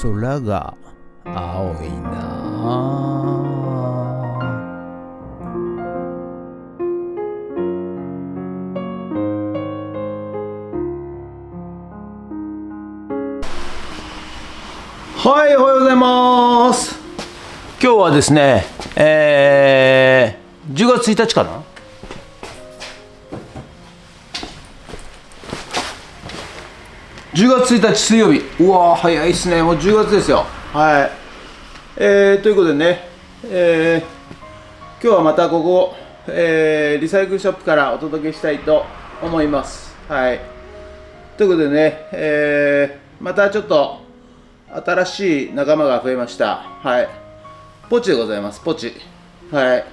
空が青いな。はい、おはようございます。今日はですね、10月1日かな。10月1日水曜日。うわー早いっすね。もう10月ですよ。はい。ということでね、今日はまたここ、リサイクルショップからお届けしたいと思います。はい。ということでね、またちょっと新しい仲間が増えました。はい。ポチでございます。ポチ。はい。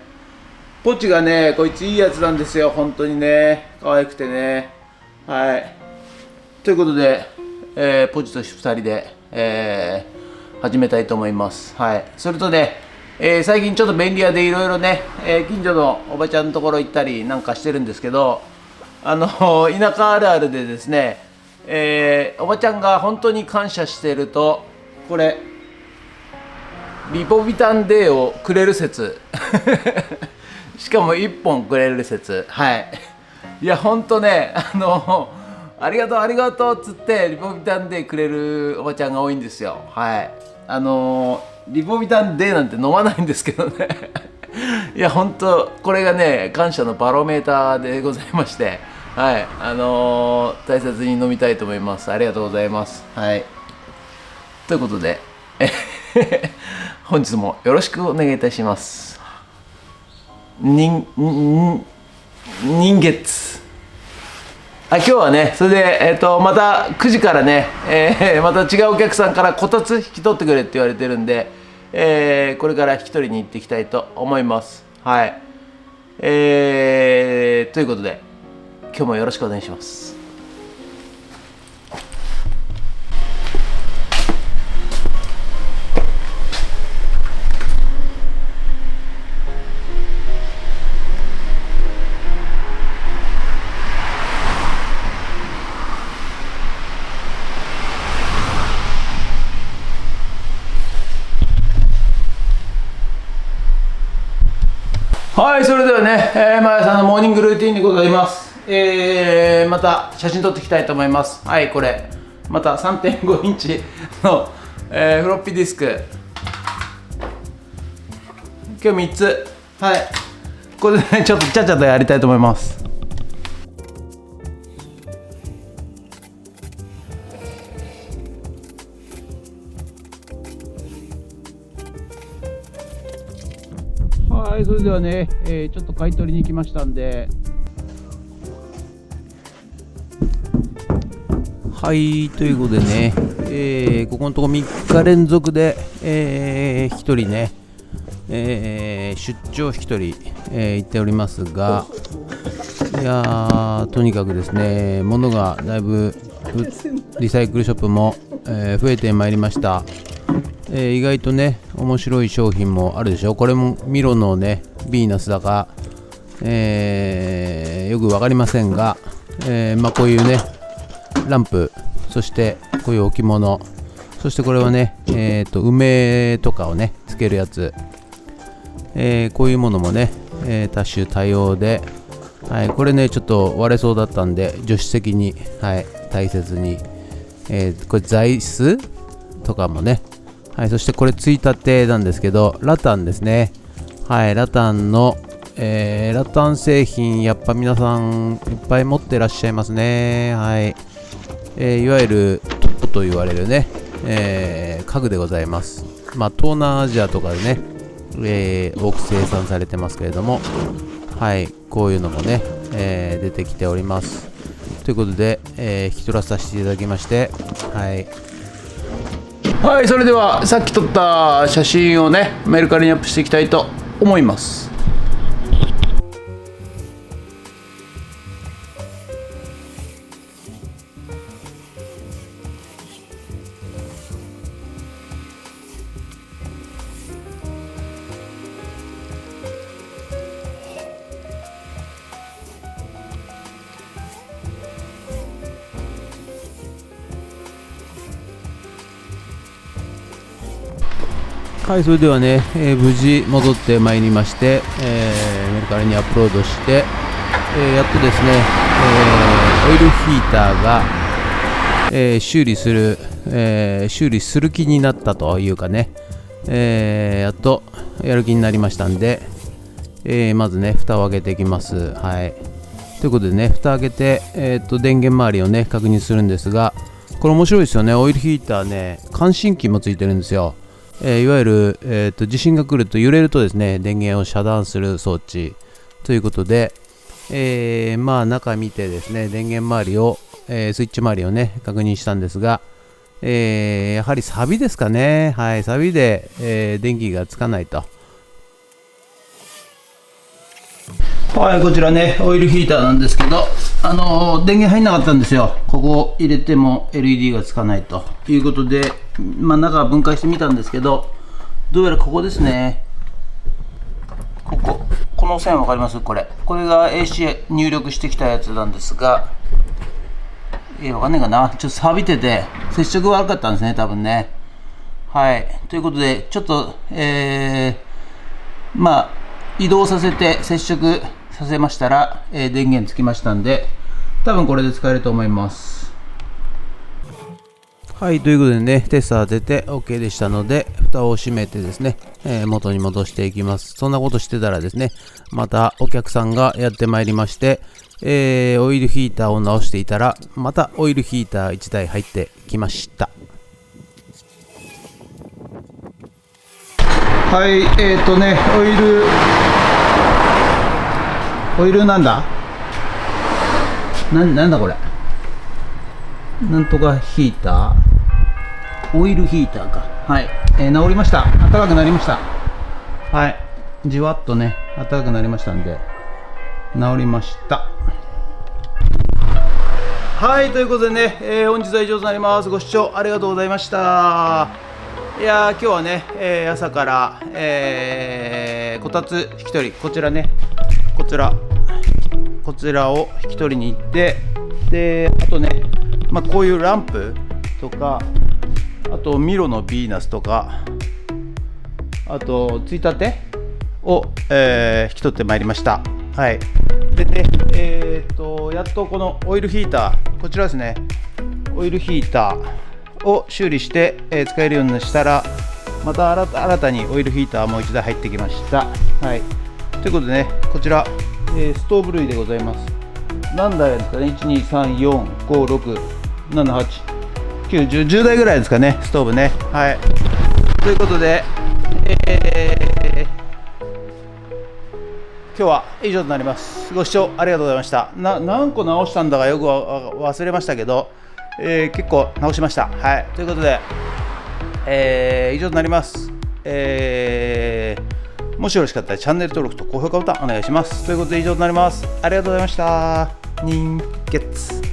ポチがね、こいついいやつなんですよ。本当にね。可愛くてね。はい。ということで、ポチと2人で、始めたいと思います。はい。それとね、最近ちょっと便利屋でいろいろね、近所のおばちゃんのところ行ったりなんかしてるんですけど、田舎あるあるでですね、おばちゃんが本当に感謝してると、これリポビタン D をくれる説しかも1本くれる説。はい。いや本当ね、ありがとうありがとうっつってリポビタン D くれるおばちゃんが多いんですよ。はい。リポビタン D なんて飲まないんですけどねいや本当これがね感謝のバロメーターでございまして、はい、大切に飲みたいと思います。ありがとうございます。はい。ということで本日もよろしくお願いいたします。人月。今日はね、それで、また9時からね、また違うお客さんからこたつ引き取ってくれって言われてるんで、これから引き取りに行っていきたいと思います。はい。ということで、今日もよろしくお願いします。はい、それではね、毎朝のモーニングルーティンでございます。また写真撮っていきたいと思います。はい、これまた 3.5 インチの、フロッピーディスク。今日3つ。はい、これでねちょっとちゃちゃとやりたいと思います。はい、それではね、ちょっと買い取りに行きましたんで、はい、ということでね、ここのとこ3日連続で、1人ね、出張引き取り、行っておりますが、いやーとにかくですね、物がだいぶリサイクルショップも、増えてまいりました。意外とね面白い商品もあるでしょ。これもミロのねヴィーナスだか、よく分かりませんが、こういうねランプ、そしてこういう置物、そしてこれはね、梅とかをねつけるやつ、こういうものもね、多種多様で、はい、これねちょっと割れそうだったんで助手席に、はい、大切に、これ座椅子とかもね、はい、そしてこれついたてなんですけど、ラタンですね。はい、ラタンの、ラタン製品、やっぱ皆さんいっぱい持ってらっしゃいますね。はい、いわゆるトップと言われるね、家具でございます。東南アジアとかでね、多く生産されてますけれども、はい、こういうのもね、出てきております。ということで、引き取らさせていただきまして、はい。はい、それではさっき撮った写真をねメルカリにアップしていきたいと思います。はい、それではね、無事戻ってまいりまして、メルカリにアップロードして、やっとですね、オイルヒーターが、修理する気になったというかね、やっとやる気になりましたんで、まずね、蓋を開けていきます。はい。ということでね、蓋を開けて、電源周りをね、確認するんですが、これ面白いですよね。オイルヒーターね、感震器もついてるんですよ。いわゆる、地震が来ると揺れるとですね、電源を遮断する装置ということで、まあ中見てですね、電源周りを、スイッチ周りをね、確認したんですが、やはりサビですかね。はい、サビで、電気がつかないと。はい、こちらね、オイルヒーターなんですけど、電源入んなかったんですよ。ここを入れても LED がつかないということで、まあ、中分解してみたんですけど、どうやらここですね。この線わかります？これが AC 入力してきたやつなんですが、わかんないかな。ちょっと錆びてて、接触悪かったんですね、多分ね。はい。ということで、ちょっと、まあ、移動させて接触させましたら、電源つきましたんで、多分これで使えると思います。はい、ということでね、テスター当てて OK でしたので、蓋を閉めてですね、元に戻していきます。そんなことしてたらですね、またお客さんがやってまいりまして、オイルヒーターを直していたら、またオイルヒーター1台入ってきました。はい、オイルなんだなんだこれ。なんとかヒーター、オイルヒーターか。はい、治りました。暖かくなりました。はい、じわっとね、暖かくなりましたんで、治りました。はい、ということでね、本日は以上となります。ご視聴ありがとうございました。いやー、今日はね、朝から、こたつ引き取り、こちらを引き取りに行って、で、あとね、まあ、こういうランプとか、あとミロのヴィーナスとか、あとついたてを、引き取ってまいりました。はい。でね、やっとこのオイルヒーター、こちらですね、オイルヒーターを修理して、使えるようにしたら、また新たにオイルヒーターもう一台入ってきました。はい。ということでね、こちら、ストーブ類でございます。何台ですかね、1、2、3、4、5、6、7、8、9、10台ぐらいですかね、ストーブね。はい。ということで、今日は以上となります。ご視聴ありがとうございました。何個直したんだかよく忘れましたけど、結構直しました。はい。ということで、以上となります。もしよろしかったらチャンネル登録と高評価ボタンお願いします。ということで以上となります。ありがとうございました。人月。